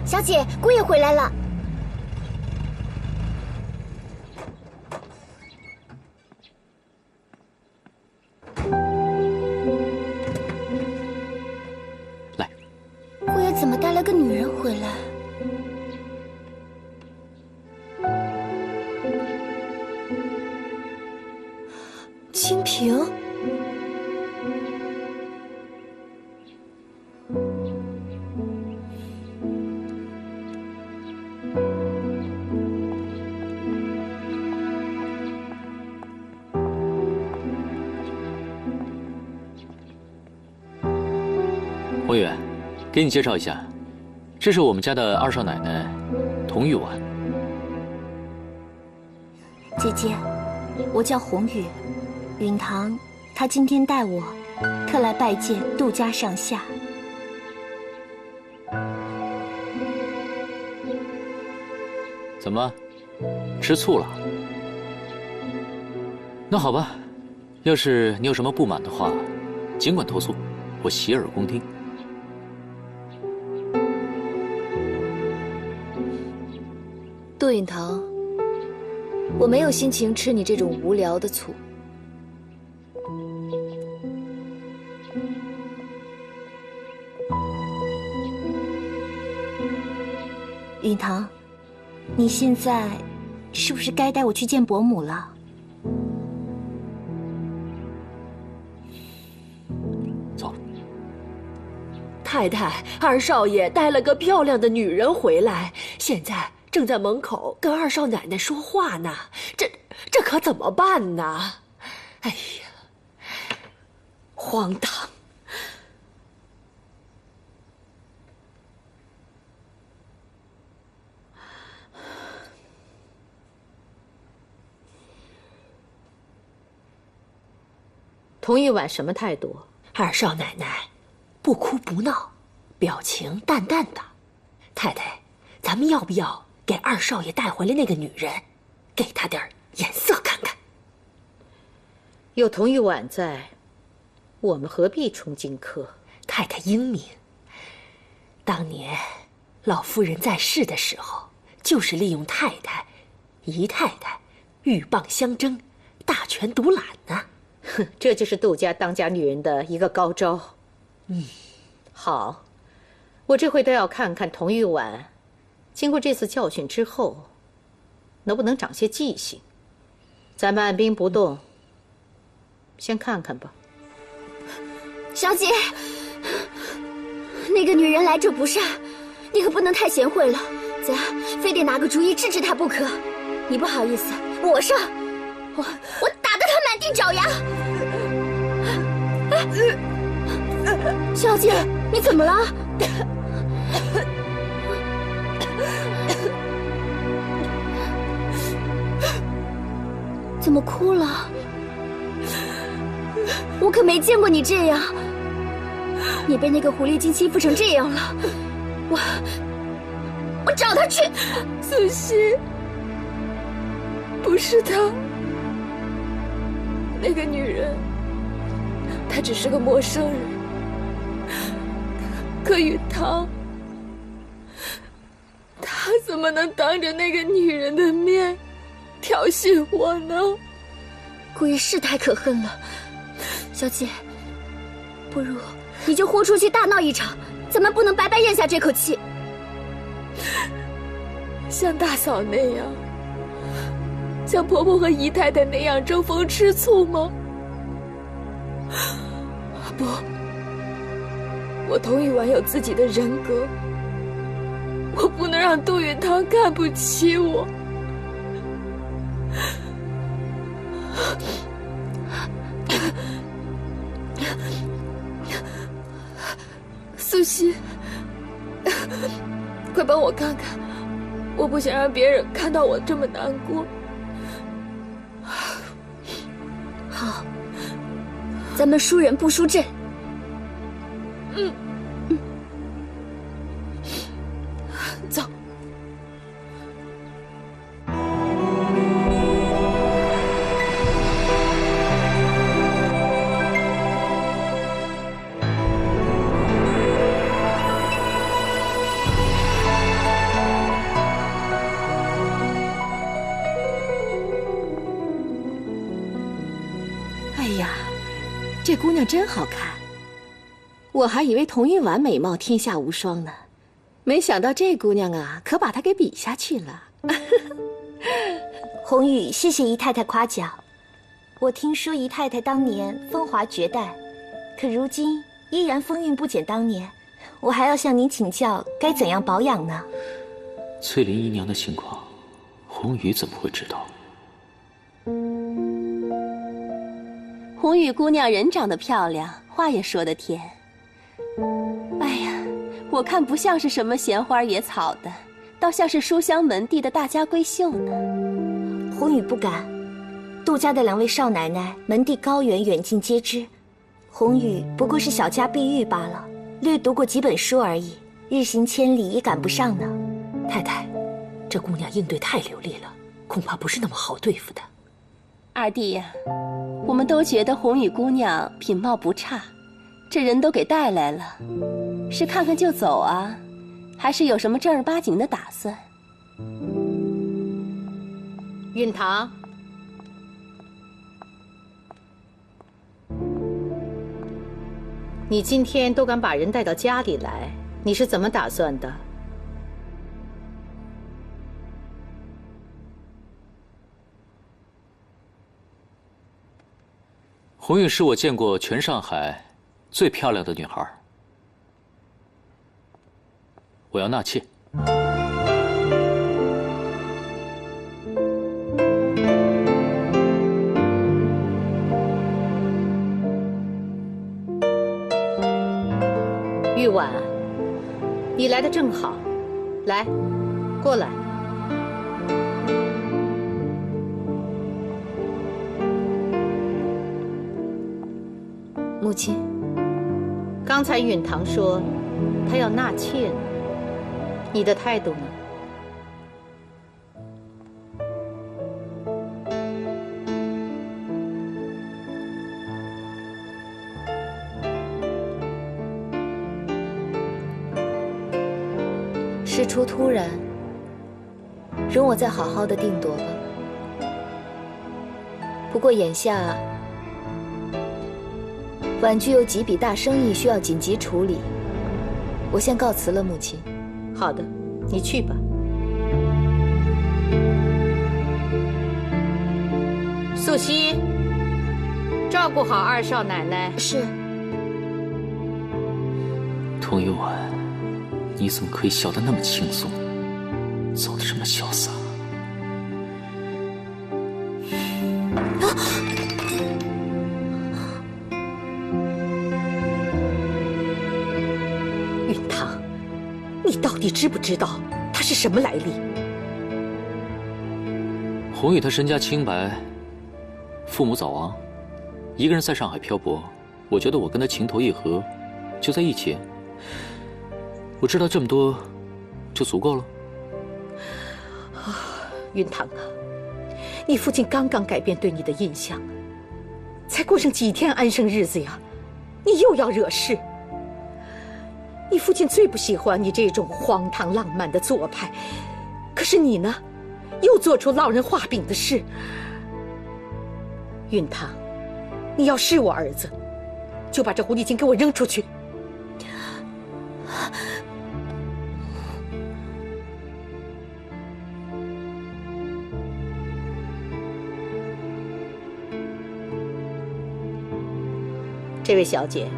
小姐，姑爷回来了。来，姑爷怎么带了个女人回来？清平。 宏远，给你介绍一下，这是我们家的二少奶奶，童玉婉。姐姐，我叫红雨，允堂，他今天带我，特来拜见杜家上下。怎么，吃醋了？那好吧，要是你有什么不满的话，尽管投诉，我洗耳恭听。 杜允堂，我没有心情吃你这种无聊的醋。允堂，你现在是不是该带我去见伯母了？走。太太，二少爷带了个漂亮的女人回来，现在。 正在门口跟二少奶奶说话呢，这可怎么办呢？哎呀，荒唐！童玉婉什么态度？二少奶奶不哭不闹，表情淡淡的。太太，咱们要不要？ 给二少爷带回来那个女人，给他点颜色看看。有童玉婉在，我们何必冲荆轲？太太英明。当年老夫人在世的时候，就是利用太太、姨太太鹬蚌相争，大权独揽呢。哼，这就是杜家当家女人的一个高招。好，我这回倒要看看童玉婉。 经过这次教训之后，能不能长些记性？咱们按兵不动，先看看吧。小姐，那个女人来者不善，你可不能太贤惠了，咱非得拿个主意治治她不可。你不好意思，我上，我打得她满地找牙。小姐，你怎么了？怎么哭了？我可没见过你这样。你被那个狐狸精欺负成这样了，我找他去。苏西，不是她，那个女人，她只是个陌生人。可允堂，他怎么能当着那个女人的面挑衅我呢？姑爷是太可恨了，小姐，不如你就豁出去大闹一场，咱们不能白白咽下这口气。像大嫂那样，像婆婆和姨太太那样争风吃醋吗？不，我童玉婉有自己的人格，我不能让杜允堂看不起我。苏西，快帮我看看，我不想让别人看到我这么难过。好，咱们输人不输阵。走。姑娘真好看，我还以为童玉婉美貌天下无双呢，没想到这姑娘啊，可把她给比下去了。红玉，谢谢姨太太夸奖。我听说姨太太当年风华绝代，可如今依然风韵不减当年。我还要向您请教，该怎样保养呢？翠林姨娘的情况，红雨怎么会知道？红雨姑娘人长得漂亮，话也说得甜。哎呀，我看不像是什么闲花野草的，倒像是书香门第的大家闺秀呢。红雨不敢，杜家的2位少奶奶门第高远，远近皆知。红雨不过是小家碧玉罢了，略读过几本书而已，日行千里也赶不上呢。太太，这姑娘应对太流利了，恐怕不是那么好对付的。二弟呀，我们都觉得红雨姑娘品貌不差，这人都给带来了，是看看就走啊，还是有什么正儿八经的打算？允堂，你今天都敢把人带到家里来，你是怎么打算的？红玉是我见过全上海最漂亮的女孩，我要纳妾。玉婉，你来的正好，来，过来。母亲，刚才允堂说他要纳妾呢，你的态度呢？事出突然，容我再好好的定夺吧。不过眼下，婉居有几笔大生意需要紧急处理，我先告辞了，母亲。好的，你去吧。素汐，照顾好二少奶奶。是。童玉婉，你怎么可以笑得那么轻松，走得这么潇洒？允堂，你到底知不知道他是什么来历？红玉她身家清白，父母早亡，一个人在上海漂泊。我觉得我跟她情投意合，就在一起。我知道这么多，就足够了。允堂啊，你父亲刚刚改变对你的印象，才过上几天安生日子呀，你又要惹事。你父亲最不喜欢你这种荒唐浪漫的做派，可是你呢，又做出落人话柄的事。允堂，你要是我儿子，就把这狐狸精给我扔出去。这位小姐，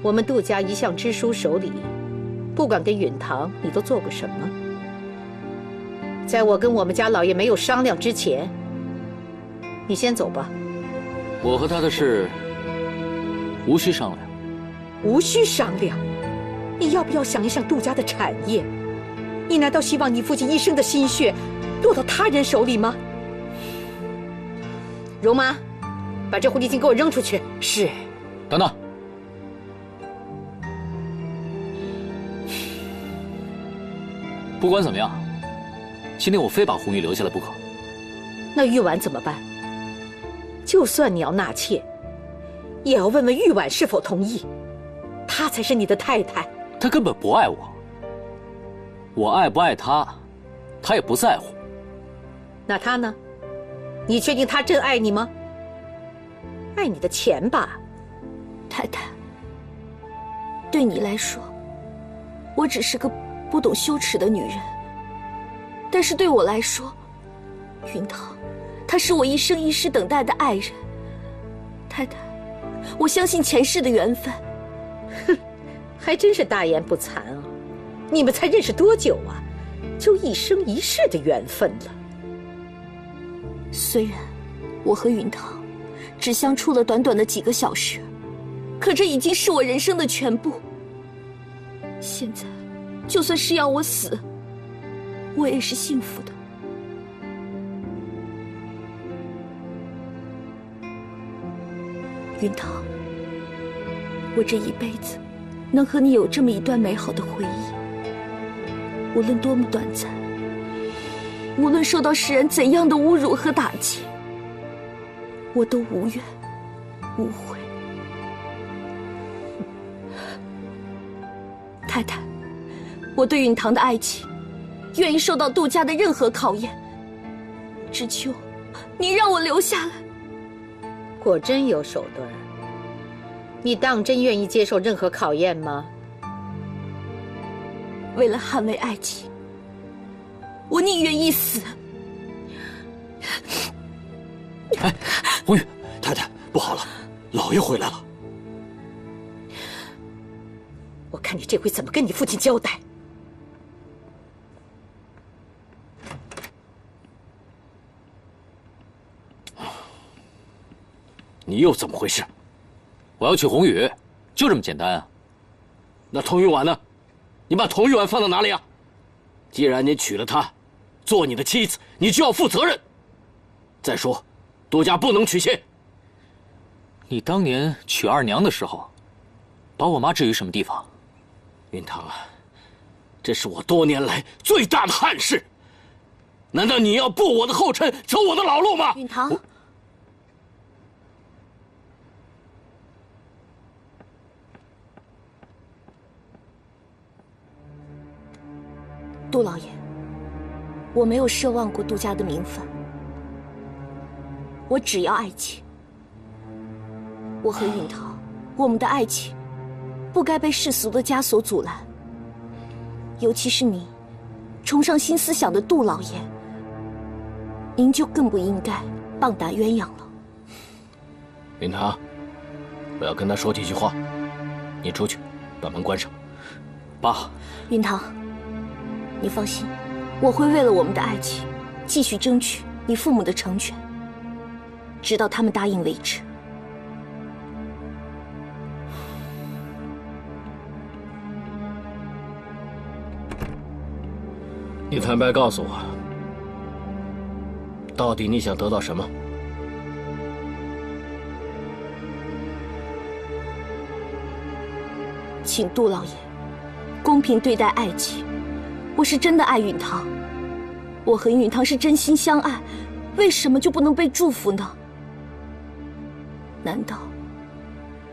我们杜家一向知书守礼，不管跟允堂你都做过什么。在我跟我们家老爷没有商量之前，你先走吧。我和他的事无需商量。无需商量？你要不要想一想杜家的产业？你难道希望你父亲一生的心血落到他人手里吗？容妈，把这狐狸精给我扔出去。是。等等，不管怎么样，今天我非把红玉留下来不可。那玉婉怎么办？就算你要纳妾，也要问问玉婉是否同意，她才是你的太太。她根本不爱我，我爱不爱她，她也不在乎。那她呢？你确定她真爱你吗？爱你的钱吧，太太，对你来说，我只是个不懂羞耻的女人，但是对我来说，云堂，他是我一生一世等待的爱人。太太，我相信前世的缘分。哼，还真是大言不惭啊！你们才认识多久啊，就一生一世的缘分了。虽然我和云堂只相处了短短的几个小时，可这已经是我人生的全部。现在，就算是要我死，我也是幸福的。云堂，我这一辈子能和你有这么一段美好的回忆，无论多么短暂，无论受到世人怎样的侮辱和打击，我都无怨无悔。太太，我对允堂的爱情，愿意受到杜家的任何考验，只求你让我留下来。果真有手段，你当真愿意接受任何考验吗？为了捍卫爱情，我宁愿一死。哎，红玉太太，不好了，老爷回来了。我看你这回怎么跟你父亲交代。你又怎么回事？我要娶红雨，就这么简单啊？那童玉婉呢？你把童玉婉放到哪里啊？既然你娶了她，做你的妻子，你就要负责任。再说，杜家不能娶妾。你当年娶二娘的时候，把我妈置于什么地方？云堂啊，这是我多年来最大的憾事。难道你要步我的后尘，走我的老路吗？允堂，杜老爷，我没有奢望过杜家的名分，我只要爱情。我和允堂，我们的爱情不该被世俗的枷锁阻拦，尤其是你，崇尚新思想的杜老爷，您就更不应该棒打鸳鸯了。云堂，我要跟他说几句话，你出去，把门关上。爸，允堂，你放心，我会为了我们的爱情，继续争取你父母的成全，直到他们答应为止。你坦白告诉我，到底你想得到什么？请杜老爷公平对待爱情。我是真的爱允堂，我和允堂是真心相爱，为什么就不能被祝福呢？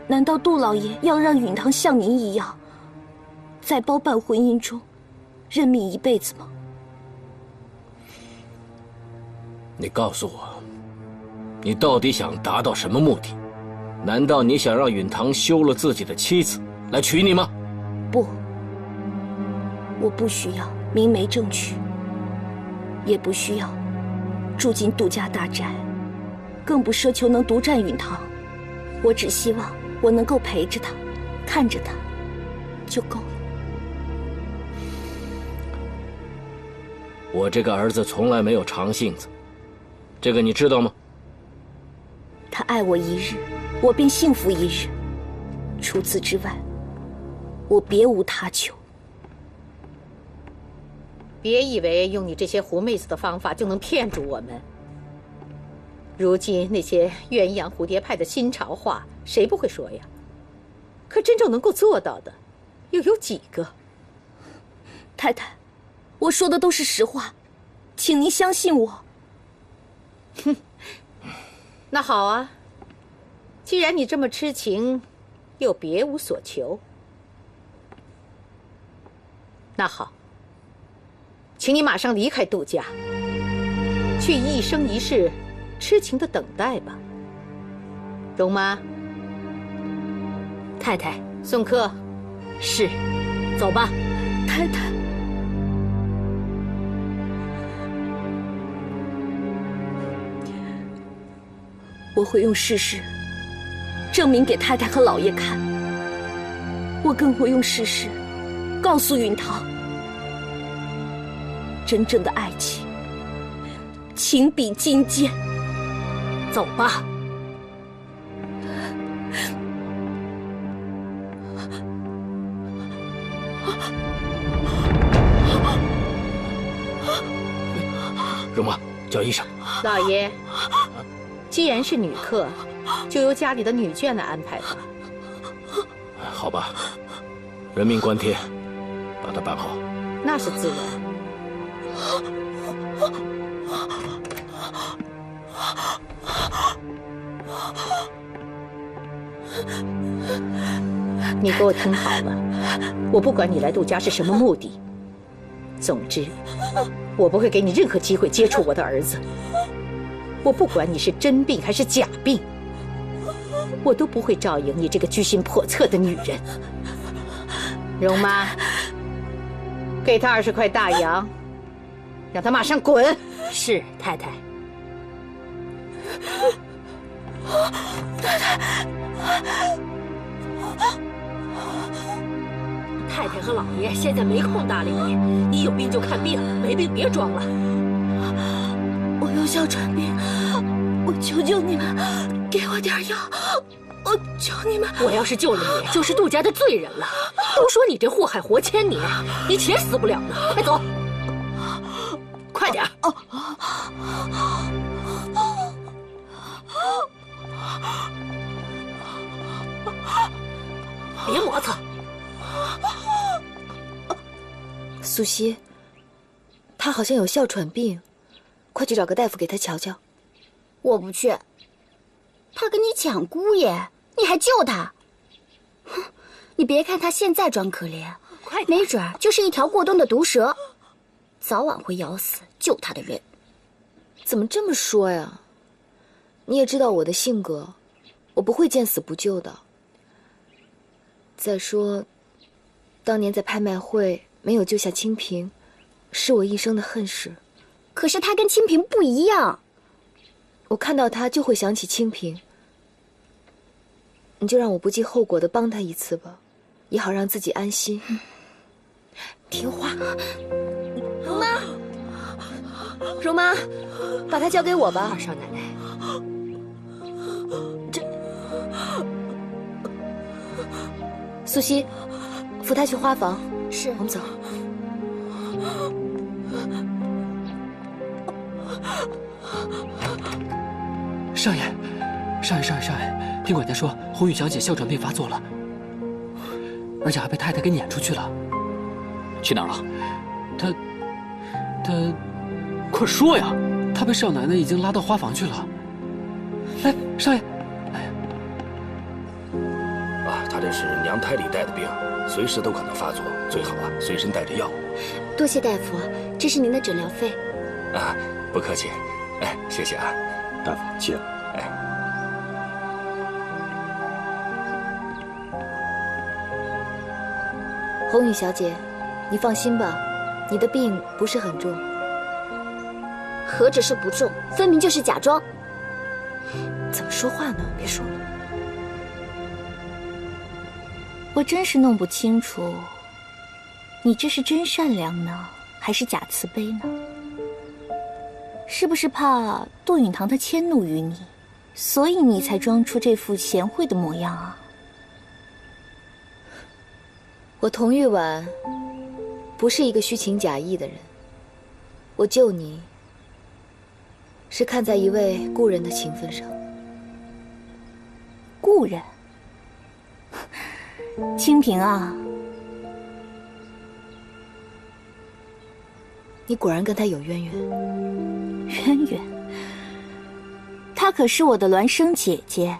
难道杜老爷要让允堂像您一样，在包办婚姻中认命一辈子吗？你告诉我，你到底想达到什么目的？难道你想让允堂休了自己的妻子来娶你吗？不，我不需要明媒正娶，也不需要住进杜家大宅，更不奢求能独占允堂。我只希望我能够陪着他，看着他，就够了。我这个儿子从来没有长性子，这个你知道吗？他爱我一日，我便幸福一日。除此之外，我别无他求。别以为用你这些狐妹子的方法就能骗住我们。如今那些鸳鸯蝴蝶派的新潮话，谁不会说呀？可真正能够做到的，又有几个？太太，我说的都是实话，请您相信我。哼，那好啊，既然你这么痴情，又别无所求，那好，请你马上离开杜家，去一生一世痴情的等待吧。容妈，太太，送客。是，走吧。太太，我会用事实证明给太太和老爷看，我更会用事实告诉允堂，真正的爱情，情比金坚。走吧。容妈，叫医生。老爷，既然是女客，就由家里的女眷来安排吧。好吧，人命关天，把它办好。那是自然。你给我听好了，我不管你来杜家是什么目的，总之，我不会给你任何机会接触我的儿子。我不管你是真病还是假病，我都不会照应你这个居心叵测的女人。容妈，给他20块大洋，让他马上滚。是，太太。太太和老爷现在没空搭理你，你有病就看病，没病别装了。我有哮喘病，我求求你们，给我点药，我求你们。我要是救了你，就是杜家的罪人了。都说你这祸害活千年，你且死不了呢。快走，快点。别磨蹭。苏西，他好像有哮喘病，快去找个大夫给他瞧瞧。我不去，他跟你抢姑爷，你还救他？哼，你别看他现在装可怜，没准儿就是一条过冬的毒蛇，早晚会咬死救他的人。怎么这么说呀？你也知道我的性格，我不会见死不救的。再说，当年在拍卖会没有救下清平，是我一生的恨事。可是他跟清平不一样，我看到他就会想起清平。你就让我不计后果的帮他一次吧，也好让自己安心。听话。容妈，容妈，把他交给我吧。二少奶奶，苏西，扶他去花房。是，我们走。少爷，少爷，听管家说红雨小姐哮喘病发作了，而且还被太太给撵出去了。去哪儿了？她，快说呀！她被少奶奶已经拉到花房去了。哎，少爷，他这是娘胎里带的病，随时都可能发作，最好随身带着药。多谢大夫，这是您的诊疗费。不客气。谢谢啊，大夫，请。红雨小姐，你放心吧，你的病不是很重。何止是不重，分明就是假装。怎么说话呢？别说了。我真是弄不清楚，你这是真善良呢，还是假慈悲呢？是不是怕杜允堂他迁怒于你，所以你才装出这副贤惠的模样啊？我童玉婉不是一个虚情假意的人，我救你是看在一位故人的情分上。故人？清平啊，你果然跟他有渊源。渊源？她可是我的孪生姐姐，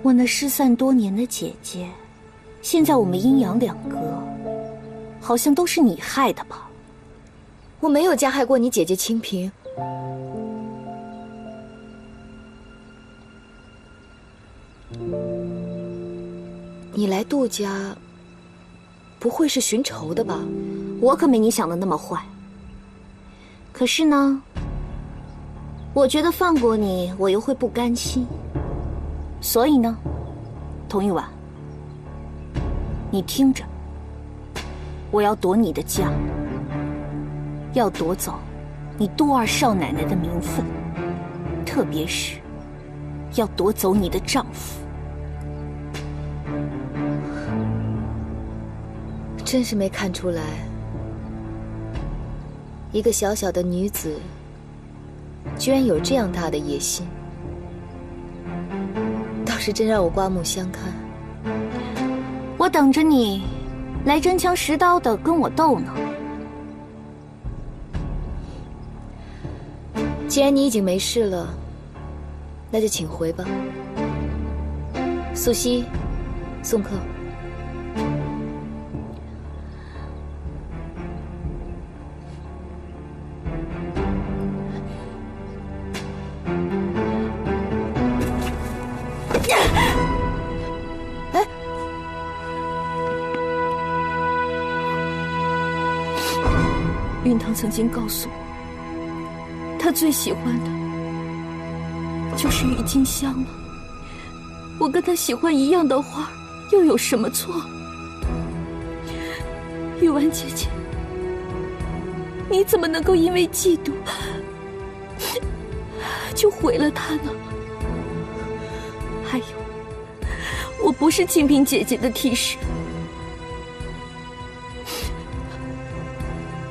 我那失散多年的姐姐，现在我们阴阳两隔，好像都是你害的吧？我没有加害过你姐姐清平。你来杜家，不会是寻仇的吧？我可没你想的那么坏。可是呢，我觉得放过你，我又会不甘心。所以呢，童玉婉，你听着，我要夺你的家，要夺走你杜二少奶奶的名分，特别是要夺走你的丈夫。真是没看出来，一个小小的女子，居然有这样大的野心，倒是真让我刮目相看。我等着你来真枪实刀的跟我斗呢。既然你已经没事了，那就请回吧。素汐，送客。云堂曾经告诉我，他最喜欢的就是郁金香了。我跟他喜欢一样的花，又有什么错？玉婉姐姐，你怎么能够因为嫉妒就毁了他呢？还有，我不是清平姐姐的替身，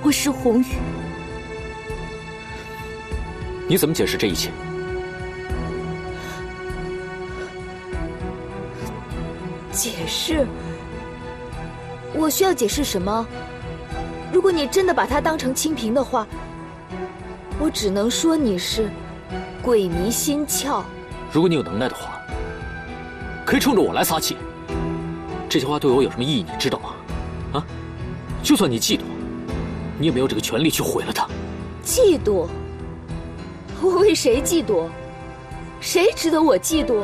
我是红玉。你怎么解释这一切？解释？我需要解释什么？如果你真的把他当成清平的话，我只能说你是鬼迷心窍。如果你有能耐的话，可以冲着我来撒气。这些话对我有什么意义，你知道吗？啊，就算你嫉妒，你也没有这个权利去毁了他。嫉妒？我为谁嫉妒？谁值得我嫉妒？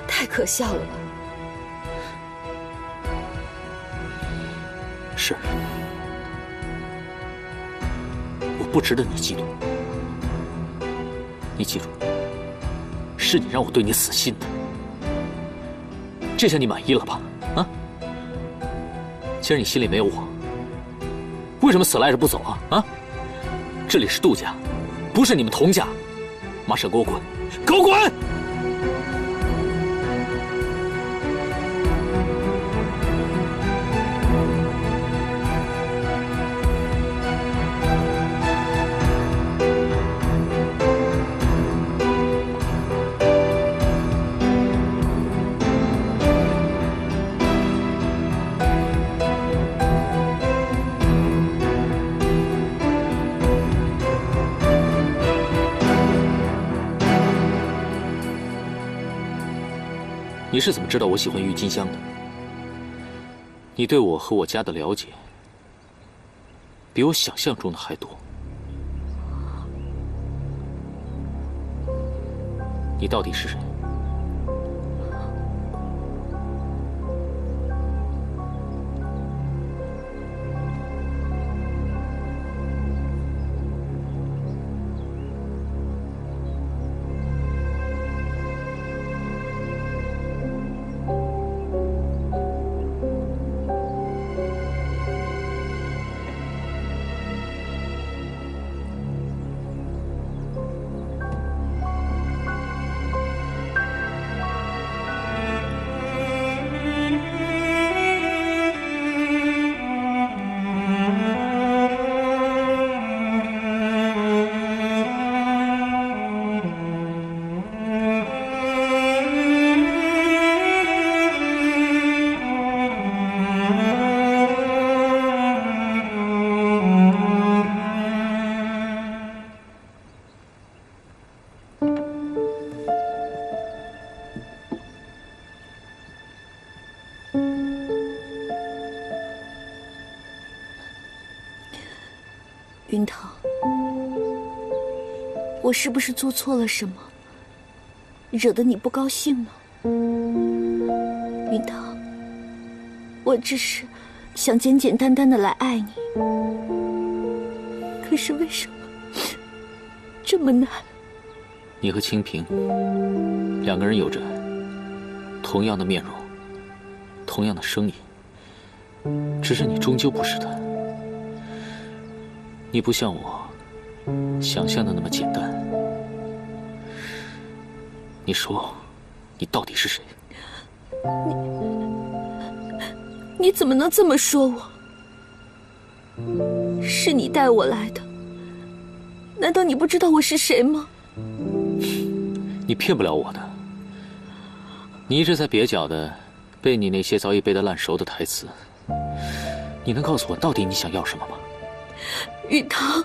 太可笑了吧！是，我不值得你嫉妒。你记住，是你让我对你死心的。这下你满意了吧？啊？既然你心里没有我，为什么死赖着不走啊？啊？这里是杜家，不是你们童家。马上给我滚！给我滚！你是怎么知道我喜欢郁金香的？你对我和我家的了解，比我想象中的还多。你到底是谁？云堂，我是不是做错了什么，惹得你不高兴呢？云云堂，我只是想简简单单的来爱你，可是为什么这么难？你和清平两个人有着同样的面容，同样的声音，只是你终究不是他。你不像我想象的那么简单。你说，你到底是谁？你怎么能这么说我？是你带我来的，难道你不知道我是谁吗？你骗不了我的。你一直在蹩脚的背你那些早已背得烂熟的台词。你能告诉我到底你想要什么吗？雨堂，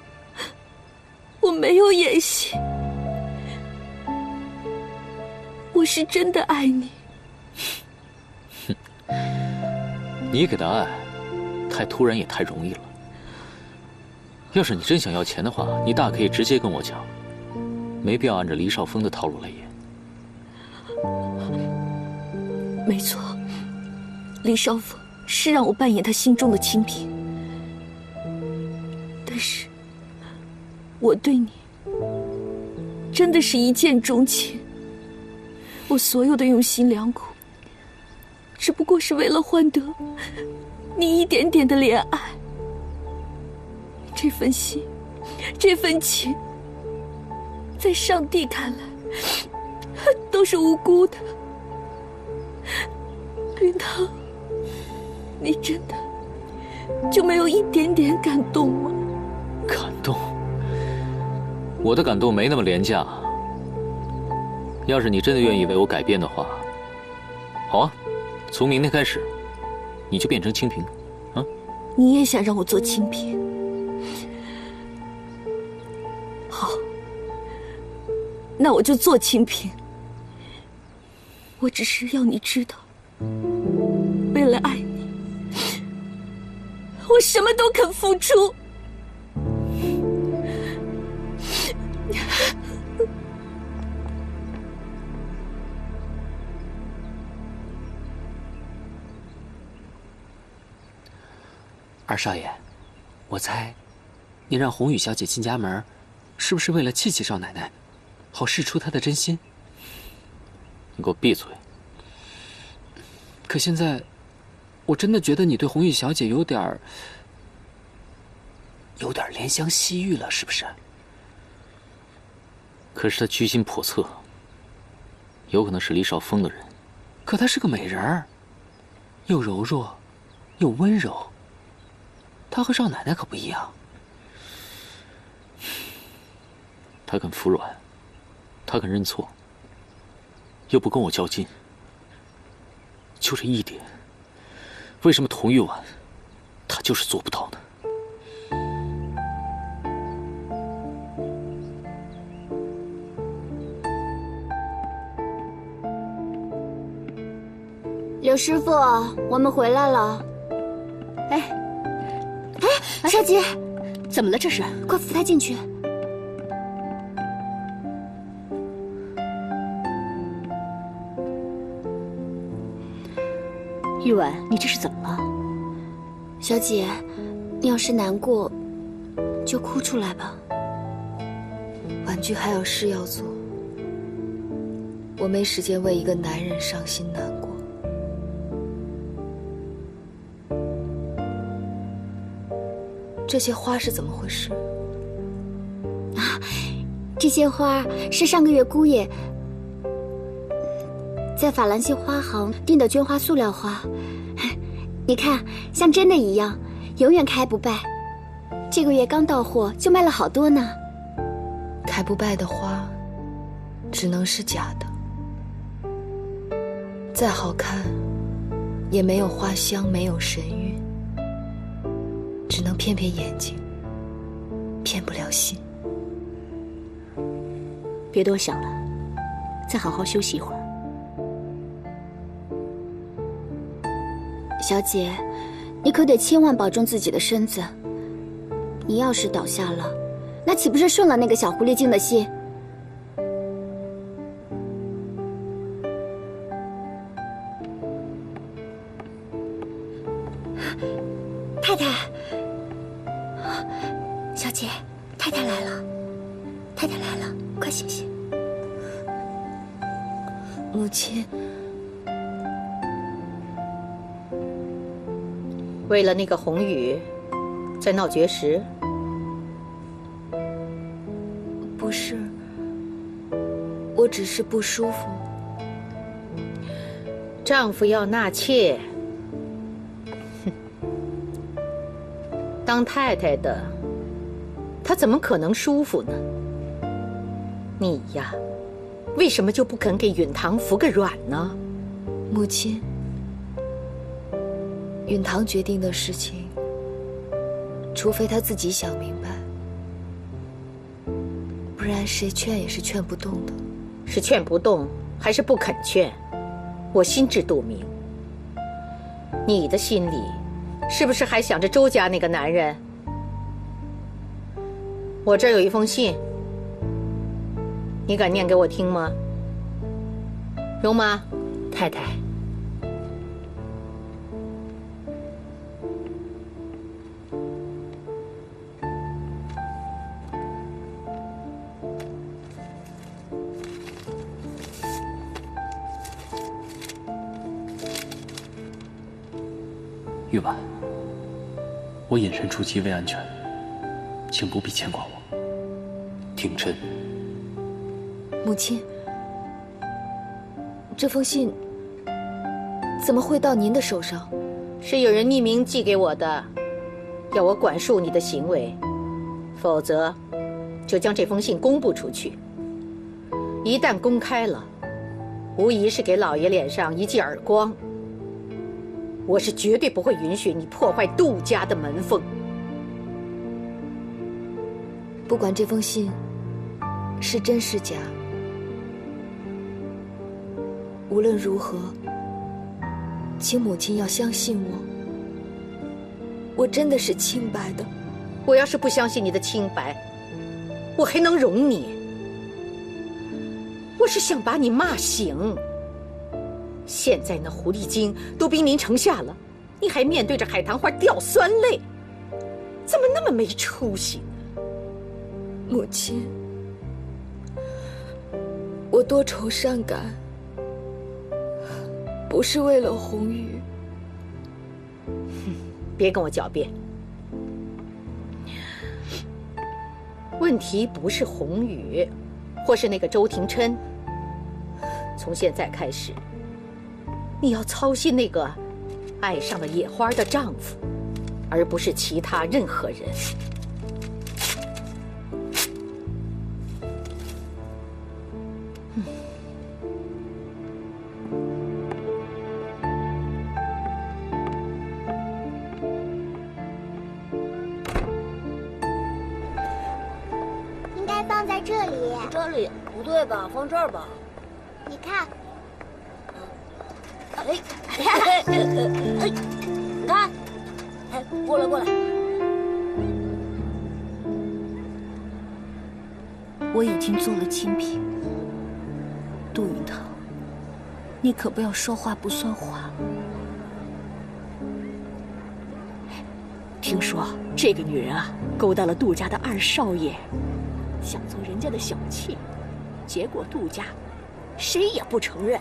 我没有演戏，我是真的爱你。你给的爱太突然也太容易了。要是你真想要钱的话，你大可以直接跟我讲，没必要按照李少峰的套路来演。没错，李少峰是让我扮演他心中的清平，但是我对你真的是一见钟情。我所有的用心良苦，只不过是为了换得你一点点的怜爱。这份心，这份情，在上帝看来都是无辜的。云堂，你真的就没有一点点感动吗？感动？我的感动没那么廉价。要是你真的愿意为我改变的话，好啊，从明天开始，你就变成清平，啊？你也想让我做清平？好，那我就做清平。我只是要你知道，为了爱你，我什么都肯付出。二少爷，我猜，你让红雨小姐进家门，是不是为了气气少奶奶，好试出她的真心？你给我闭嘴！可现在，我真的觉得你对红雨小姐有点怜香惜玉了，是不是？可是她居心叵测，有可能是李少峰的人。可她是个美人儿，又柔弱，又温柔。她和少奶奶可不一样。她肯服软，她肯认错，又不跟我较劲。就这一点，为什么童玉婉她就是做不到呢？柳师傅，我们回来了。小姐，怎么了？这是？快扶她进去。玉婉，你这是怎么了？小姐，你要是难过，就哭出来吧。婉君还有事要做，我没时间为一个男人伤心难过。这些花是怎么回事？啊，这些花是上个月姑爷在法兰西花行订的绢花塑料花，你看像真的一样，永远开不败。这个月刚到货就卖了好多呢。开不败的花，只能是假的。再好看，也没有花香，没有神韵，只能骗骗眼睛，骗不了心。别多想了，再好好休息一会儿。小姐，你可得千万保重自己的身子。你要是倒下了，那岂不是顺了那个小狐狸精的心？太太，小姐，太太来了，太太来了，快醒醒。母亲，为了那个红雨，在闹绝食？不是，我只是不舒服。丈夫要纳妾，哼，当太太的，她怎么可能舒服呢？你呀，为什么就不肯给允堂服个软呢？母亲，允堂决定的事情，除非他自己想明白，不然谁劝也是劝不动的。是劝不动，还是不肯劝？我心知肚明。你的心里，是不是还想着周家那个男人？我这儿有一封信，你敢念给我听吗？容妈，太太，玉婉，我隐身出极为安全，请不必牵挂我。廷琛，母亲，这封信怎么会到您的手上？是有人匿名寄给我的，要我管束你的行为，否则就将这封信公布出去。一旦公开了，无疑是给老爷脸上一记耳光。我是绝对不会允许你破坏杜家的门风。不管这封信是真是假，无论如何，请母亲要相信我，我真的是清白的。我要是不相信你的清白，我还能容你？我是想把你骂醒。现在那狐狸精都兵临城下了，你还面对着海棠花掉酸泪，怎么那么没出息呢？母亲，我多愁善感，不是为了红雨。别跟我狡辩。问题不是红雨，或是那个周廷琛。从现在开始，你要操心那个爱上了野花的丈夫，而不是其他任何人。应该放在这里。这里不对吧？放这儿吧。你看，哎，你看，哎，过来过来。我已经做了清平，杜云堂，你可不要说话不算话。听说这个女人啊，勾搭了杜家的二少爷，想做人家的小妾，结果杜家谁也不承认，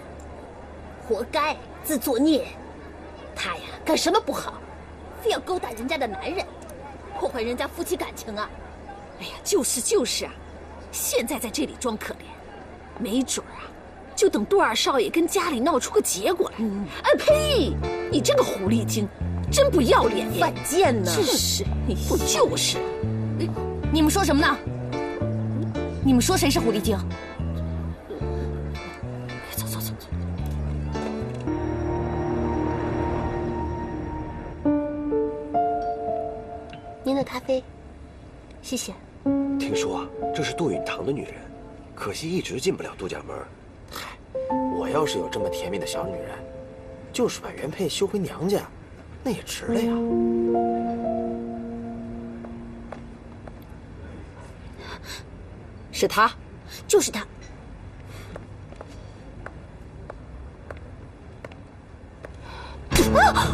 活该，自作孽。她呀，干什么不好，非要勾搭人家的男人，破坏人家夫妻感情啊！哎呀，就是啊，现在在这里装可怜，没准啊，就等杜二少爷跟家里闹出个结果来。哎呸！你这个狐狸精，真不要脸呀！犯贱呢！是，不就是？你们说什么呢？你们说谁是狐狸精？走。您的咖啡，谢谢。听说这是杜允堂的女人，可惜一直进不了杜家门。嗨，我要是有这么甜蜜的小女人，就是把原配休回娘家，那也值了呀。是他，就是他。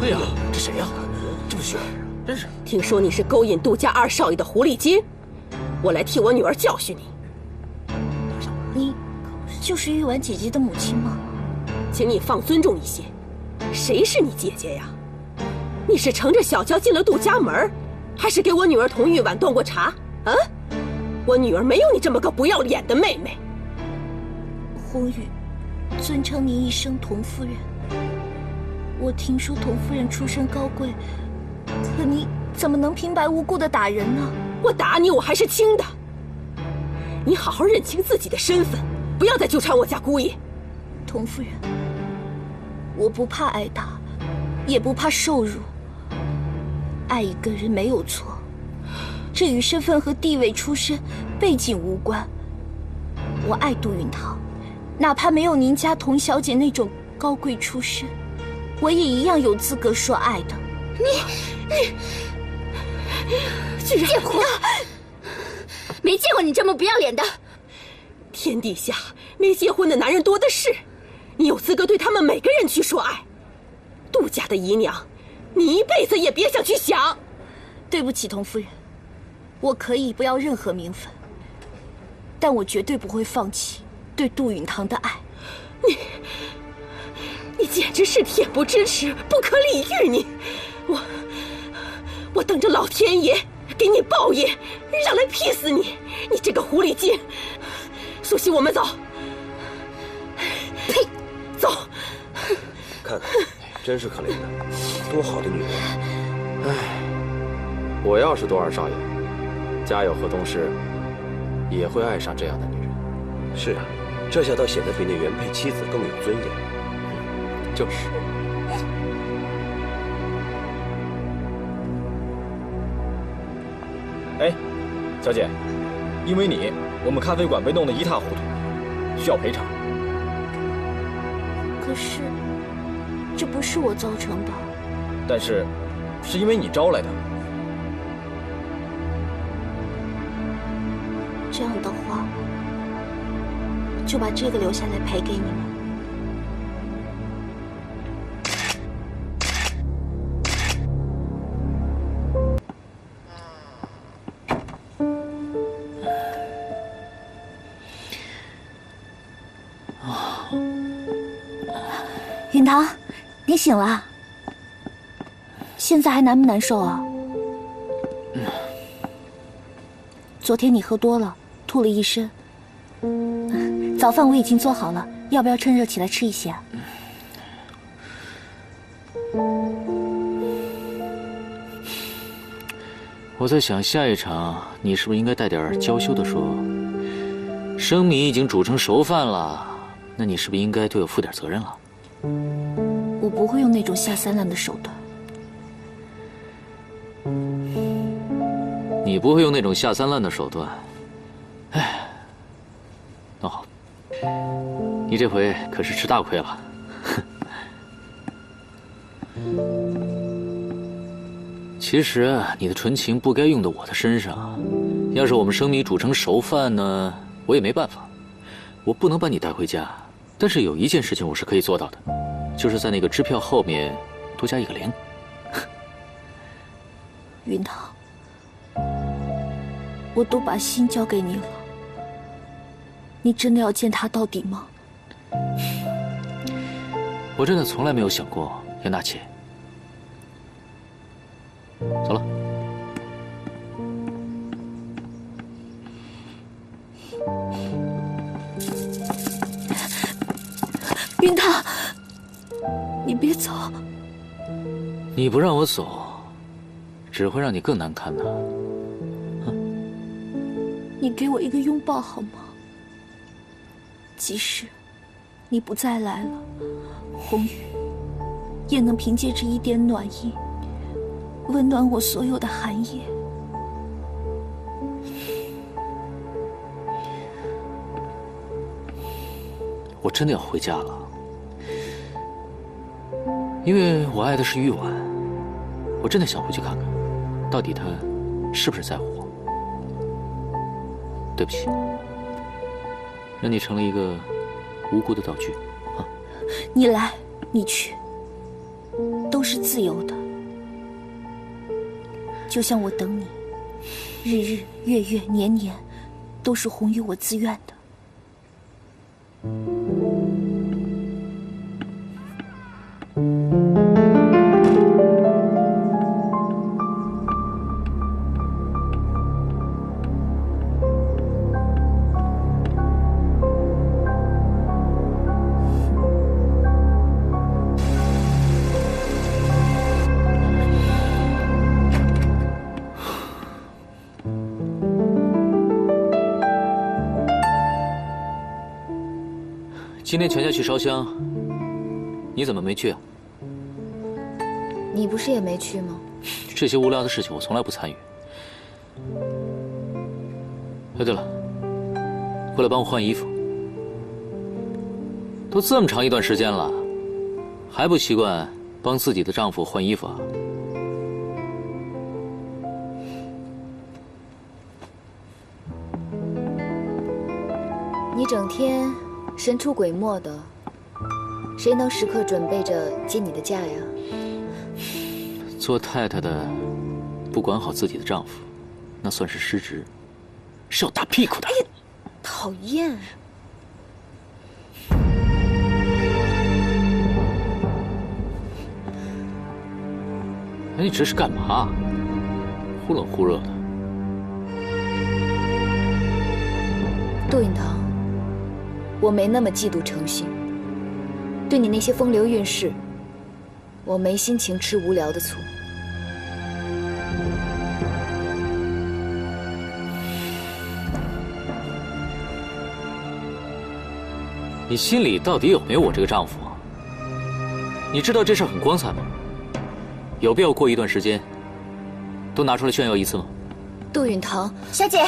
哎呀，这谁呀？这么凶，真是！听说你是勾引杜家二少爷的狐狸精，我来替我女儿教训你。你就是玉婉姐姐的母亲吗？请你放尊重一些，谁是你姐姐呀？你是乘着小娇进了杜家门，还是给我女儿童玉婉端过茶？啊！我女儿没有你这么个不要脸的妹妹。红玉，尊称您一声童夫人。我听说童夫人出身高贵，可你怎么能平白无故的打人呢？我打你，我还是轻的。你好好认清自己的身份，不要再纠缠我家姑爷。童夫人，我不怕挨打，也不怕受辱。爱一个人没有错，这与身份和地位、出身、背景无关。我爱杜云堂，哪怕没有您家童小姐那种高贵出身，我也一样有资格说爱的。你居然贱货！没见过你这么不要脸的！天底下没结婚的男人多的是，你有资格对他们每个人去说爱。杜家的姨娘，你一辈子也别想去想。对不起，童夫人，我可以不要任何名分，但我绝对不会放弃对杜允堂的爱。你简直是恬不知耻，不可理喻你！我等着老天爷给你报应，让来劈死你！你这个狐狸精！苏西，我们走。呸！走。看看，真是可怜的，多好的女人！唉，我要是杜二少爷，家有河东狮，也会爱上这样的女人。是啊，这下倒显得比那原配妻子更有尊严。就是。哎，小姐，因为你，我们咖啡馆被弄得一塌糊涂，需要赔偿。可是，这不是我造成的。但是，是因为你招来的。这样的话，就把这个留下来赔给你们。允堂，你醒了？现在还难不难受啊？昨天你喝多了，吐了一身。早饭我已经做好了，要不要趁热起来吃一些啊？我在想，下一场你是不是应该带点娇羞的说，生米已经煮成熟饭了，那你是不是应该对我负点责任了？我不会用那种下三滥的手段。你不会用那种下三滥的手段，哎，那好，你这回可是吃大亏了。其实你的纯情不该用到我的身上，要是我们生米煮成熟饭呢，我也没办法，我不能把你带回家。但是有一件事情我是可以做到的，就是在那个支票后面多加一个0。云堂，我都把心交给你了，你真的要践踏到底吗？我真的从来没有想过要纳妾。走了。云堂，你别走。你不让我走，只会让你更难堪的。你给我一个拥抱好吗？即使你不再来了，红雨也能凭借着一点暖意，温暖我所有的寒夜。我真的要回家了，因为我爱的是玉婉，我真的想回去看看，到底她是不是在乎我。对不起，让你成了一个无辜的道具。你来，你去，都是自由的。就像我等你，日日月月年年，都是红雨我自愿的。今天全家去烧香，你怎么没去啊？你不是也没去吗？这些无聊的事情我从来不参与。哎，对了，过来帮我换衣服。都这么长一段时间了，还不习惯帮自己的丈夫换衣服啊？你整天神出鬼没的，谁能时刻准备着接你的假呀？做太太的不管好自己的丈夫，那算是失职，是要打屁股的。哎呀，讨厌！哎，你这是干嘛？忽冷忽热的。杜允堂，我没那么嫉妒成性。对你那些风流韵事，我没心情吃无聊的醋。你心里到底有没有我这个丈夫啊？你知道这事很光彩吗？有必要过一段时间都拿出来炫耀一次吗？杜允堂，小姐，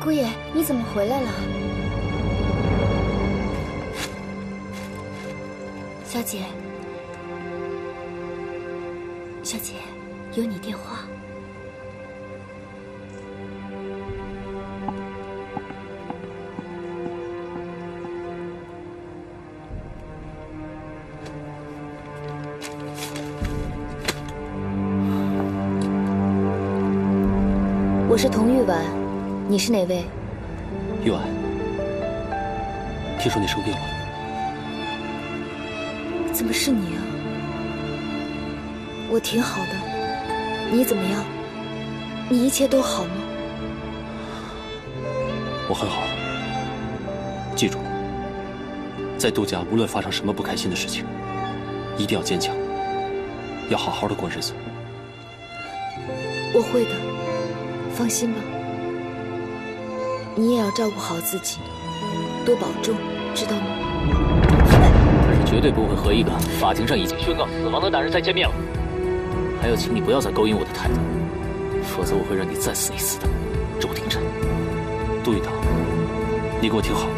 姑爷，你怎么回来了？小姐，小姐，有你电话。我是童玉婉，你是哪位？玉婉，听说你生病了。怎么是你啊？我挺好的，你怎么样？你一切都好吗？我很好。记住，在杜家无论发生什么不开心的事情，一定要坚强，要好好的过日子。我会的，放心吧。你也要照顾好自己，多保重，知道吗？可是绝对不会和一个法庭上已经宣告死亡的男人再见面了。还要请你不要再勾引我的太太，否则我会让你再死一次的。周廷琛，杜允堂，你给我听好了，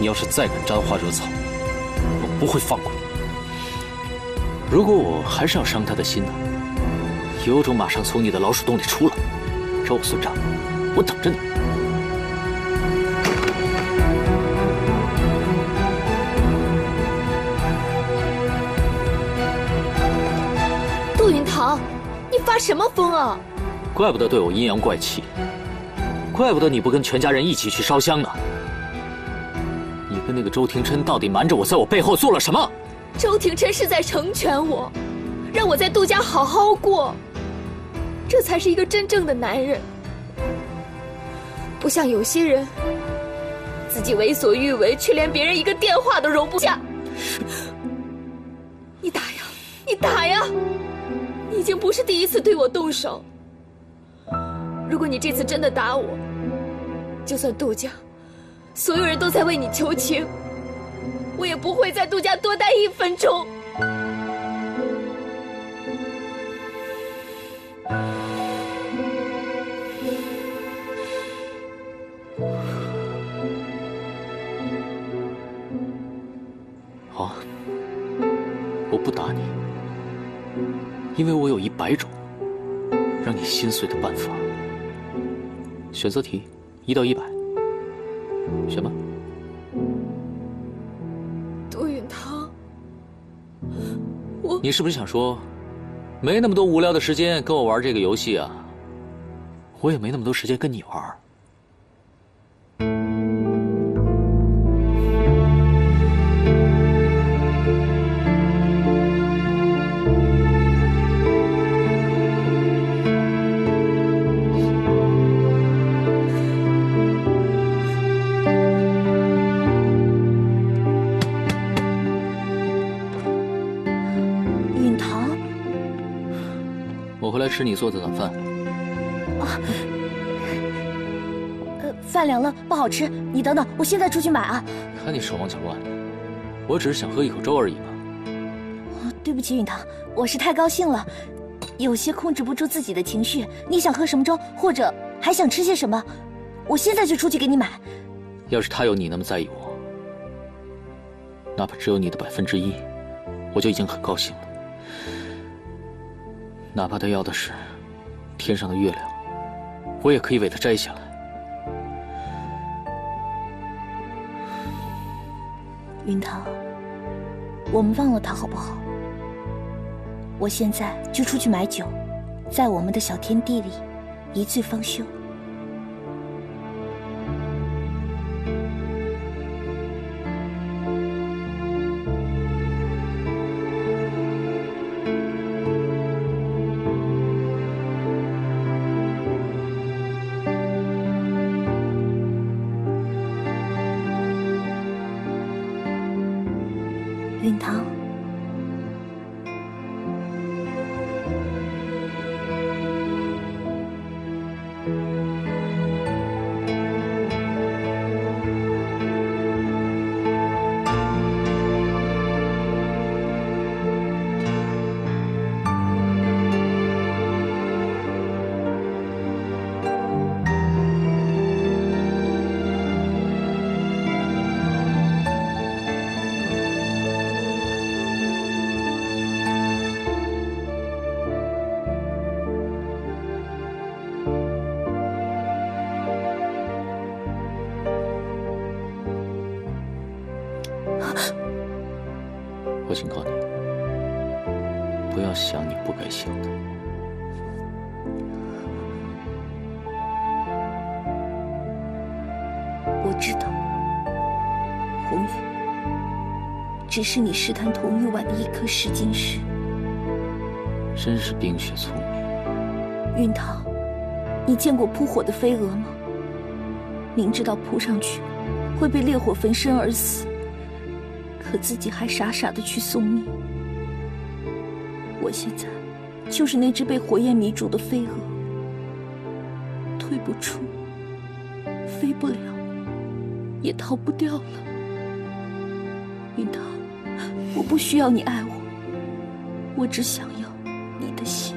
你要是再敢沾花惹草，我不会放过你。如果我还是要伤他的心呢？有种马上从你的老鼠洞里出来，找我算账，我等着你。杜允堂，你发什么疯啊？怪不得对我阴阳怪气，怪不得你不跟全家人一起去烧香呢。你跟那个周廷琛到底瞒着我，在我背后做了什么？周廷琛是在成全我，让我在杜家好好过，这才是一个真正的男人。不像有些人，自己为所欲为，却连别人一个电话都容不下。你打呀，你打呀！你已经不是第一次对我动手。如果你这次真的打我，就算杜家所有人都在为你求情，我也不会在杜家多待1分钟。好，我不打你，因为我有100种让你心碎的办法。选择题，1到100，选吧。杜允堂，你是不是想说，没那么多无聊的时间跟我玩这个游戏啊，我也没那么多时间跟你玩。允堂，我回来吃你做的早饭。饭凉了，不好吃。你等等，我现在出去买啊。看你手忙脚乱的，我只是想喝一口粥而已嘛。对不起，允堂，我是太高兴了，有些控制不住自己的情绪。你想喝什么粥，或者还想吃些什么？我现在就出去给你买。要是他有你那么在意我，哪怕只有你的1%，我就已经很高兴了。哪怕他要的是天上的月亮，我也可以为他摘下来。云堂，我们忘了他好不好？我现在就出去买酒，在我们的小天地里一醉方休。允堂，我警告你，不要想你不该想的。我知道，红雨只是你试探童玉婉的一颗试金石。真是冰雪聪明。云堂，你见过扑火的飞蛾吗？明知道扑上去会被烈火焚身而死，可自己还傻傻的去送命。我现在就是那只被火焰迷住的飞蛾，退不出，飞不了，也逃不掉了。云堂，我不需要你爱我，我只想要你的心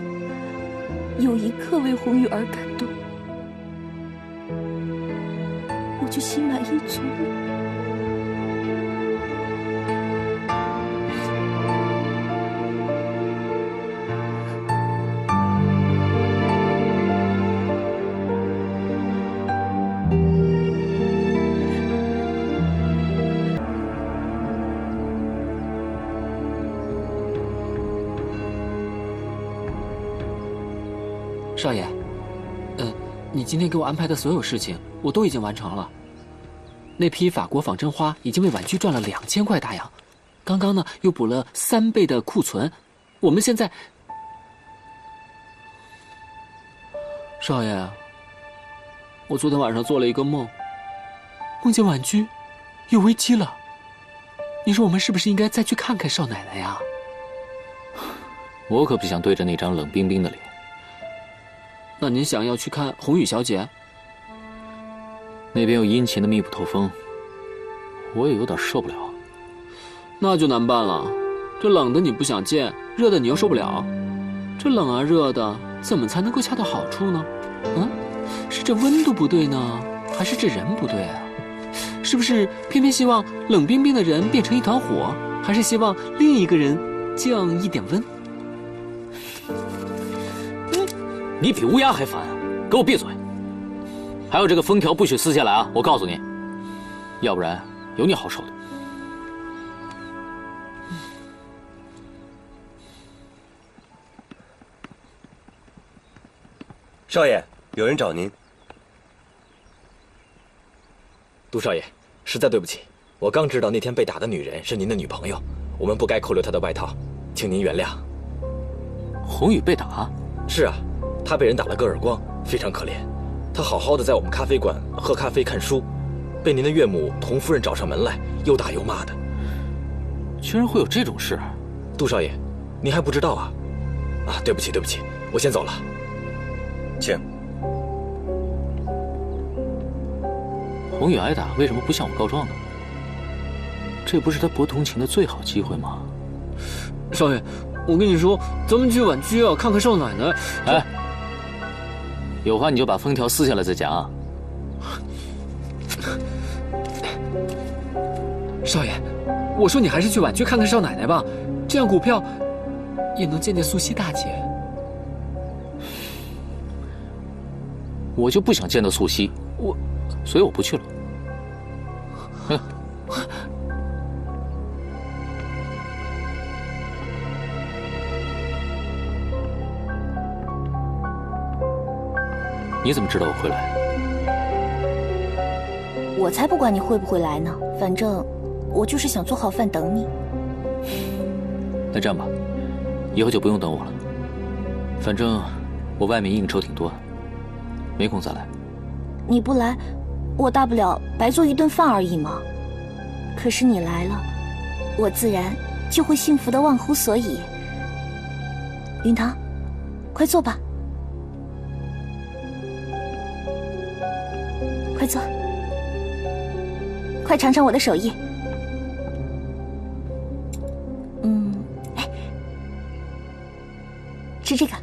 有一刻为红玉而感动，我就心满意足了。少爷，你今天给我安排的所有事情，我都已经完成了。那批法国仿真花已经为婉居赚了2000块大洋，刚刚呢又补了3倍的库存。我们现在，少爷，我昨天晚上做了一个梦，梦见婉居有危机了。你说我们是不是应该再去看看少奶奶呀？我可不想对着那张冷冰冰的脸。那您想要去看红雨小姐？那边有阴晴的密不透风，我也有点受不了。那就难办了，这冷的你不想见，热的你又受不了，这冷啊热的，怎么才能够恰到好处呢？是这温度不对呢，还是这人不对啊？是不是偏偏希望冷冰冰的人变成一团火，还是希望另一个人降一点温？你比乌鸦还烦，给我闭嘴！还有这个封条不许撕下来啊！我告诉你，要不然有你好受的。少爷，有人找您。杜少爷，实在对不起，我刚知道那天被打的女人是您的女朋友，我们不该扣留她的外套，请您原谅。红雨被打？是啊，她被人打了个耳光，非常可怜。她好好的在我们咖啡馆喝咖啡看书，被您的岳母童夫人找上门来，又打又骂的。居然会有这种事？杜少爷，您还不知道啊？啊，对不起，对不起，我先走了。请。红雨挨打，为什么不向我告状呢？这不是他博同情的最好机会吗？少爷，我跟你说，咱们去晚居啊，看看少奶奶。哎，有话你就把封条撕下来再讲啊。少爷，我说你还是去晚居看看少奶奶吧，这样股票也能见见素汐大姐。我就不想见到素汐，所以我不去了。你怎么知道我会来？我才不管你会不会来呢，反正我就是想做好饭等你。那这样吧，以后就不用等我了。反正我外面应酬挺多，没空再来。你不来，我大不了白做一顿饭而已嘛。可是你来了，我自然就会幸福的忘乎所以。云堂，快坐吧，快坐，快尝尝我的手艺。哎，吃这个。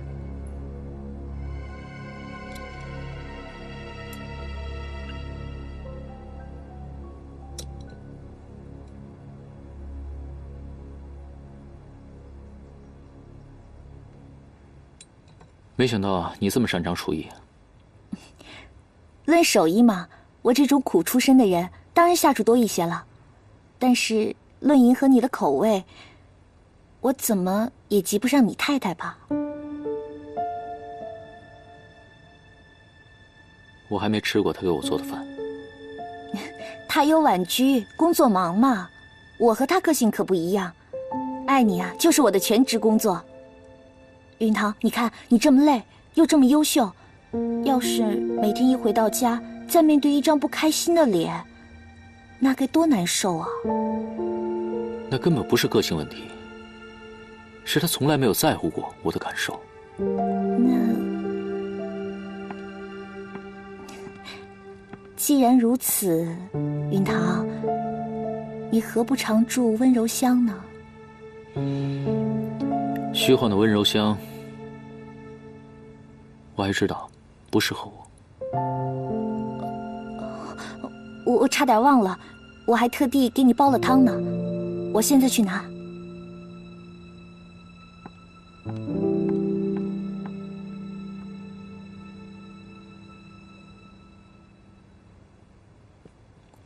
没想到你这么擅长厨艺。论手艺嘛，我这种苦出身的人当然下厨多一些了。但是论迎合你的口味，我怎么也及不上你太太吧？我还没吃过她给我做的饭。她有晚居，工作忙嘛。我和她个性可不一样，爱你啊，就是我的全职工作。云堂，你看你这么累，又这么优秀，要是每天一回到家，再面对一张不开心的脸，那该多难受啊！那根本不是个性问题，是他从来没有在乎过我的感受。既然如此，云堂，你何不常驻温柔乡呢？虚幻的温柔乡，我还知道不适合我。我差点忘了，我还特地给你煲了汤呢，我现在去拿。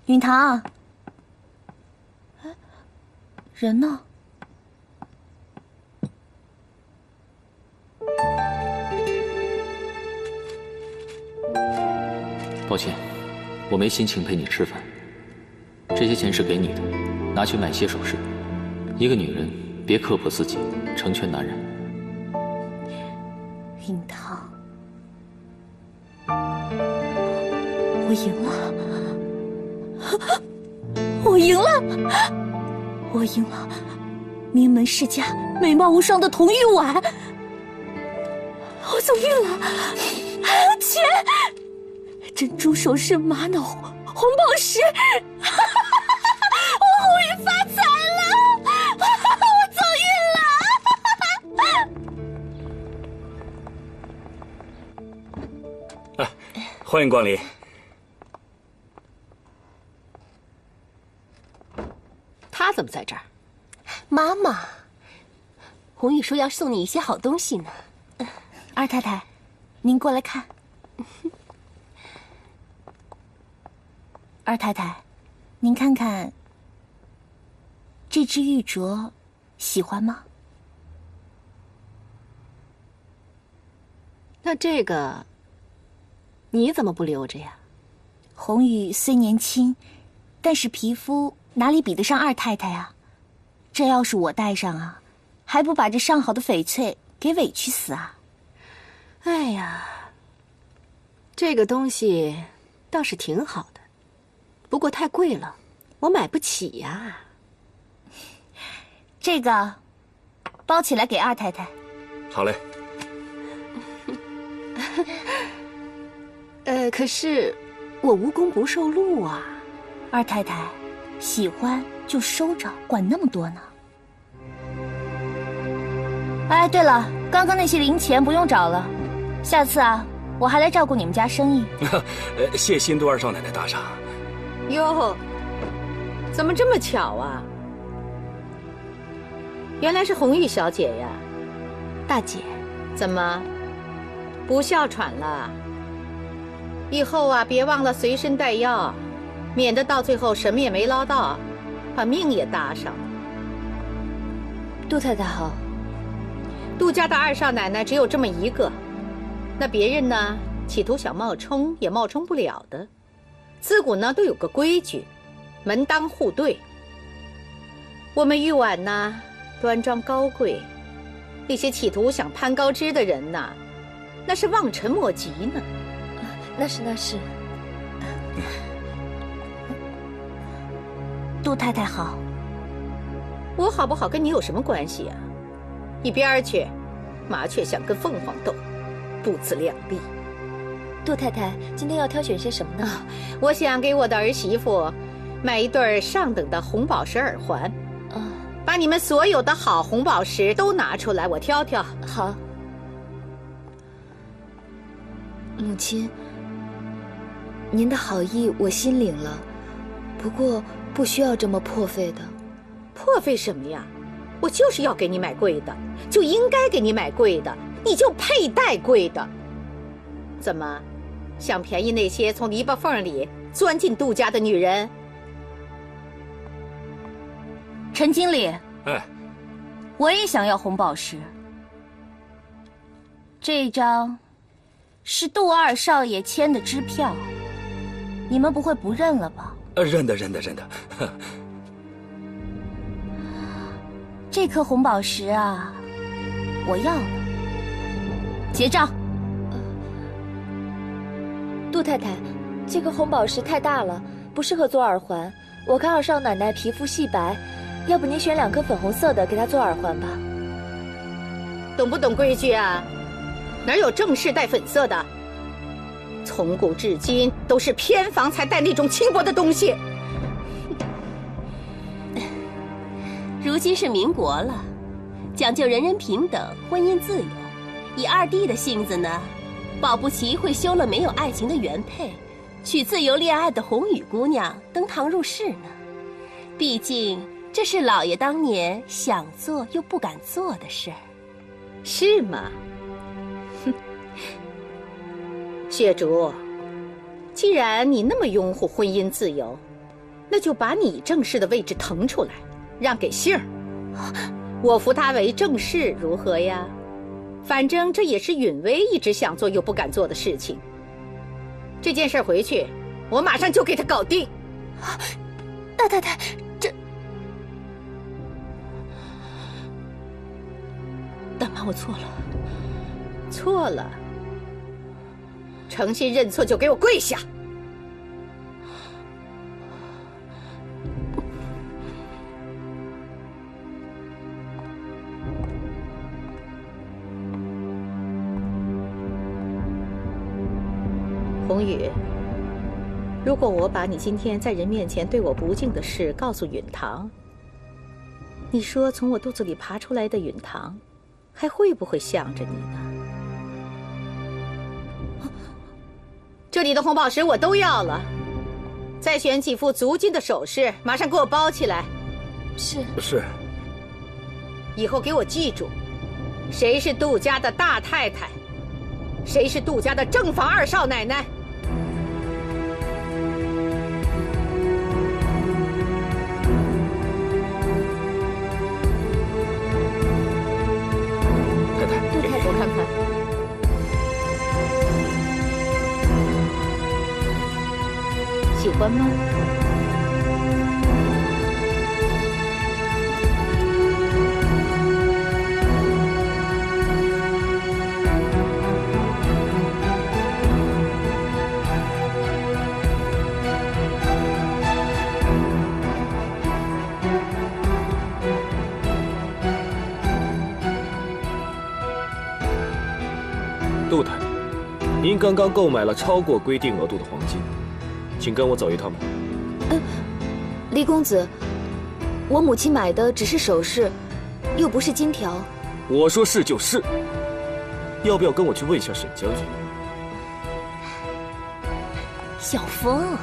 云堂，人呢？抱歉，我没心情陪你吃饭。这些钱是给你的，拿去买些首饰。一个女人别刻薄自己，成全男人。云堂，我赢了，我赢了，我赢了！名门世家、美貌无双的童玉婉，我走运了，还有钱！珍珠首饰、玛瑙、红宝石，我红运发财了，我走运了。欢迎光临。他怎么在这儿？妈妈，红玉说要送你一些好东西呢。二太太，您过来看。二太太，您看看这只玉镯，喜欢吗？那这个你怎么不留着呀？红雨虽年轻，但是皮肤哪里比得上二太太啊？这要是我戴上啊，还不把这上好的翡翠给委屈死啊！哎呀，这个东西倒是挺好的，不过太贵了，我买不起呀。这个包起来给二太太。好嘞。可是我无功不受禄啊。二太太，喜欢就收着，管那么多呢。哎，对了，刚刚那些零钱不用找了，下次啊，我还来照顾你们家生意。谢新都二少奶奶大赏。哟，怎么这么巧啊？原来是红玉小姐呀。大姐，怎么不哮喘了？以后啊，别忘了随身带药，免得到最后什么也没捞到，把命也搭上了。杜太太好。杜家的二少奶奶只有这么一个，那别人呢，企图想冒充也冒充不了的。自古呢都有个规矩，门当户对。我们玉婉呢，端庄高贵，那些企图想攀高枝的人呐，那是望尘莫及呢。那是。杜太太好。我好不好跟你有什么关系啊？一边儿去，麻雀想跟凤凰斗，不自量力。杜太太，今天要挑选些什么呢？我想给我的儿媳妇买一对上等的红宝石耳环。把你们所有的好红宝石都拿出来，我挑挑。好。母亲，您的好意我心领了，不过不需要这么破费的。破费什么呀？我就是要给你买贵的，就应该给你买贵的，你就配戴贵的。怎么，想便宜那些从篱笆缝里钻进杜家的女人？陈经理，哎，我也想要红宝石。这张是杜二少爷签的支票，你们不会不认了吧？认得。这颗红宝石啊，我要了。结账。杜太太，这颗红宝石太大了，不适合做耳环。我看二少奶奶皮肤细白，要不您选2颗粉红色的给她做耳环吧。懂不懂规矩啊？哪有正式戴粉色的？从古至今都是偏房才戴那种轻薄的东西。如今是民国了，讲究人人平等，婚姻自由。以二弟的性子呢，保不齐会休了没有爱情的原配，娶自由恋爱的红雨姑娘登堂入室呢。毕竟这是老爷当年想做又不敢做的事儿，是吗？哼，雪竹，既然你那么拥护婚姻自由，那就把你正室的位置腾出来，让给杏儿，我扶她为正室如何呀？反正这也是允薇一直想做又不敢做的事情。这件事回去，我马上就给她搞定。大太太，这……大妈，我错了。错了，诚心认错就给我跪下。红雨，如果我把你今天在人面前对我不敬的事告诉允堂，你说从我肚子里爬出来的允堂，还会不会向着你呢？这里的红宝石我都要了，再选几副足金的首饰，马上给我包起来。是。以后给我记住，谁是杜家的大太太，谁是杜家的正房二少奶奶。太太，我看看。了吗？杜太，您刚刚购买了超过规定额度的黄金，请跟我走一趟吧。黎公子，我母亲买的只是首饰，又不是金条。我说是就是，要不要跟我去问一下沈将军？小风，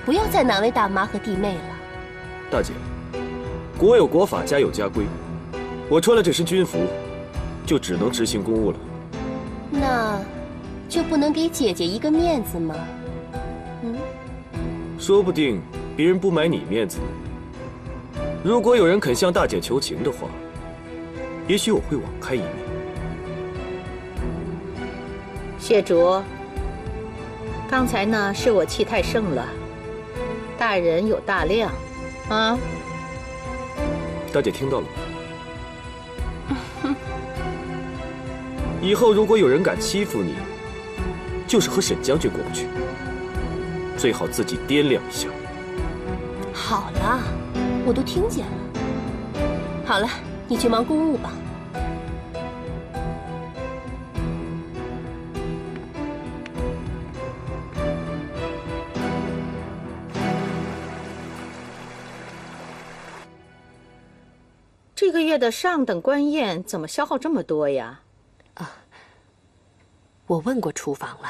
不要再难为大妈和弟妹了。大姐，国有国法，家有家规，我穿了这身军服，就只能执行公务了。那，就不能给姐姐一个面子吗？说不定别人不买你面子。如果有人肯向大姐求情的话，也许我会网开一面。谢主，刚才呢是我气太盛了，大人有大量，啊。大姐听到了吗？以后如果有人敢欺负你，就是和沈将军过不去，最好自己掂量一下。好了，我都听见了。好了，你去忙公务吧。这个月的上等官宴怎么消耗这么多呀？我问过厨房了，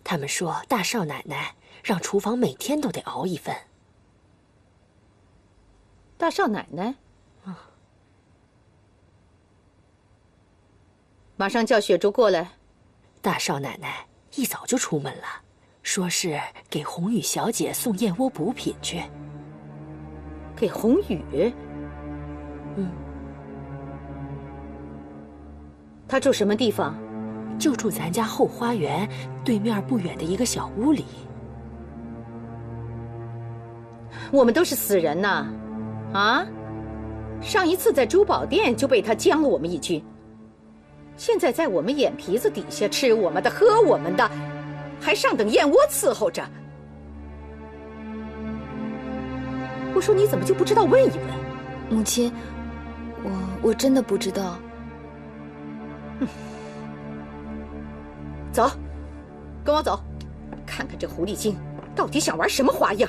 他们说大少奶奶让厨房每天都得熬一份。大少奶奶？马上叫雪竹过来。大少奶奶一早就出门了，说是给红雨小姐送燕窝补品去。给红雨？她住什么地方？就住咱家后花园对面不远的一个小屋里。我们都是死人呐，啊！上一次在珠宝店就被他将了我们一军，现在在我们眼皮子底下吃我们的喝我们的，还上等燕窝伺候着。我说你怎么就不知道问一问？母亲，我真的不知道。走，跟我走，看看这狐狸精到底想玩什么花样。